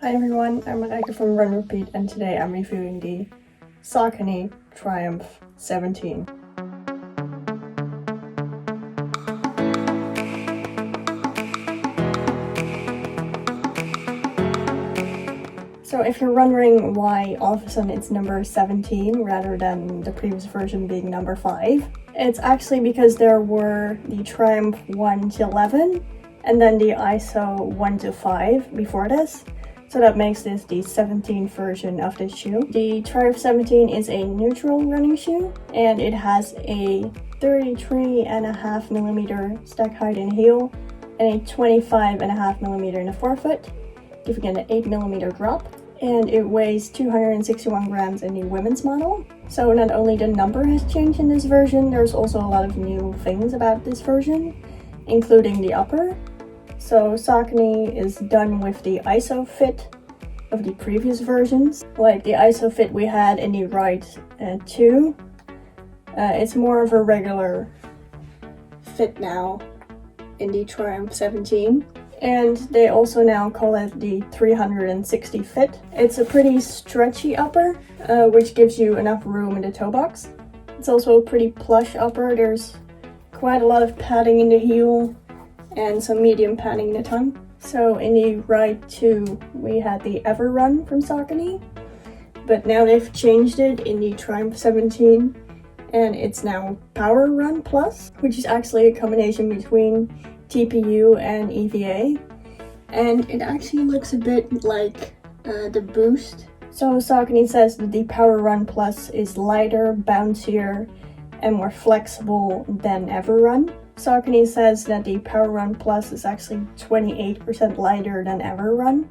Hi everyone, I'm Rebecca from Run Repeat, and today I'm reviewing the Saucony Triumph 17. So if you're wondering why all of a sudden it's number 17 rather than the previous version being number 5, it's actually because there were the Triumph 1 to 11 and then the ISO 1 to 5 before this. So that makes this the 17th version of this shoe. The Triumph 17 is a neutral running shoe, and it has a 33.5mm stack height in the heel and a 25.5mm in the forefoot, giving it an 8mm drop. And it weighs 261 grams in the women's model. So not only the number has changed in this version, there's also a lot of new things about this version, including the upper. So Saucony is done with the ISOFIT of the previous versions. Like the ISOFIT we had in the Ride 2. It's more of a regular fit now in the Triumph 17. And they also now call it the 360 fit. It's a pretty stretchy upper, which gives you enough room in the toe box. It's also a pretty plush upper. There's quite a lot of padding in the heel and some medium padding in the tongue. So in the Ride 2, we had the Everun from Saucony, but now they've changed it in the Triumph 17, and it's now PWRRUN Plus, which is actually a combination between TPU and EVA, and it actually looks a bit like the Boost. So Saucony says that the PWRRUN Plus is lighter, bouncier, and more flexible than Everun. Saucony says that the PWRRUN Plus is actually 28% lighter than Everun.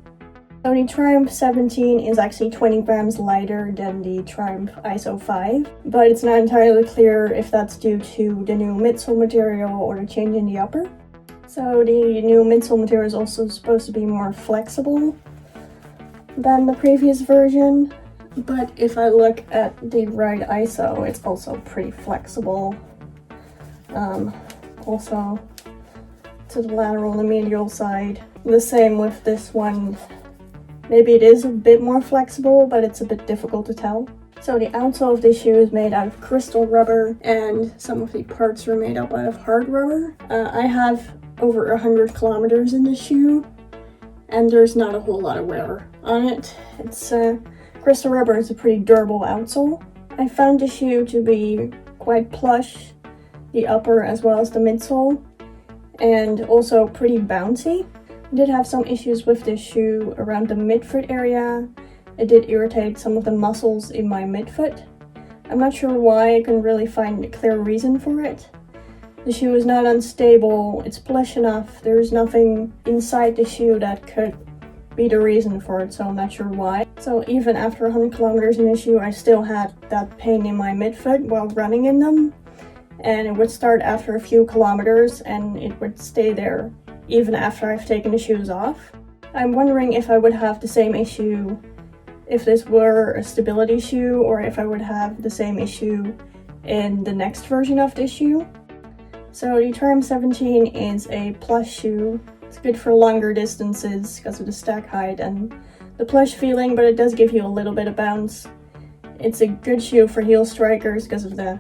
So the Triumph 17 is actually 20 grams lighter than the Triumph ISO 5, but it's not entirely clear if that's due to the new midsole material or the change in the upper. So the new midsole material is also supposed to be more flexible than the previous version, but if I look at the Ride ISO, it's also pretty flexible. Also to the lateral and the medial side. The same with this one. Maybe it is a bit more flexible, but it's a bit difficult to tell. So the outsole of this shoe is made out of crystal rubber, and some of the parts are made up out of hard rubber. I have over 100 kilometers in this shoe, and there's not a whole lot of wear on it. It's crystal rubber is a pretty durable outsole. I found the shoe to be quite plush, the upper as well as the midsole, and also pretty bouncy. I did have some issues with this shoe around the midfoot area. It did irritate some of the muscles in my midfoot. I'm not sure why, I couldn't really find a clear reason for it. The shoe is not unstable, it's plush enough, there's nothing inside the shoe that could be the reason for it, so I'm not sure why. So even after 100 kilometers in the shoe, I still had that pain in my midfoot while running in them. And it would start after a few kilometers and it would stay there even after I've taken the shoes off. I'm wondering if I would have the same issue if this were a stability shoe, or if I would have the same issue in the next version of this shoe. So the Triumph 17 is a plush shoe. It's good for longer distances because of the stack height and the plush feeling, but it does give you a little bit of bounce. It's a good shoe for heel strikers because of the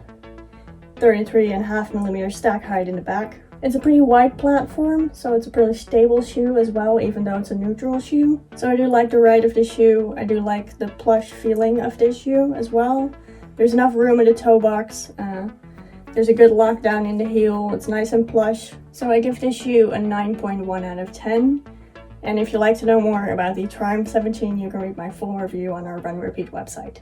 33.5mm stack height in the back. It's a pretty wide platform, so it's a pretty stable shoe as well, even though it's a neutral shoe. So I do like the ride of this shoe. I do like the plush feeling of this shoe as well. There's enough room in the toe box. There's a good lockdown in the heel. It's nice and plush. So I give this shoe a 9.1 out of 10. And if you'd like to know more about the Triumph 17, you can read my full review on our Run Repeat website.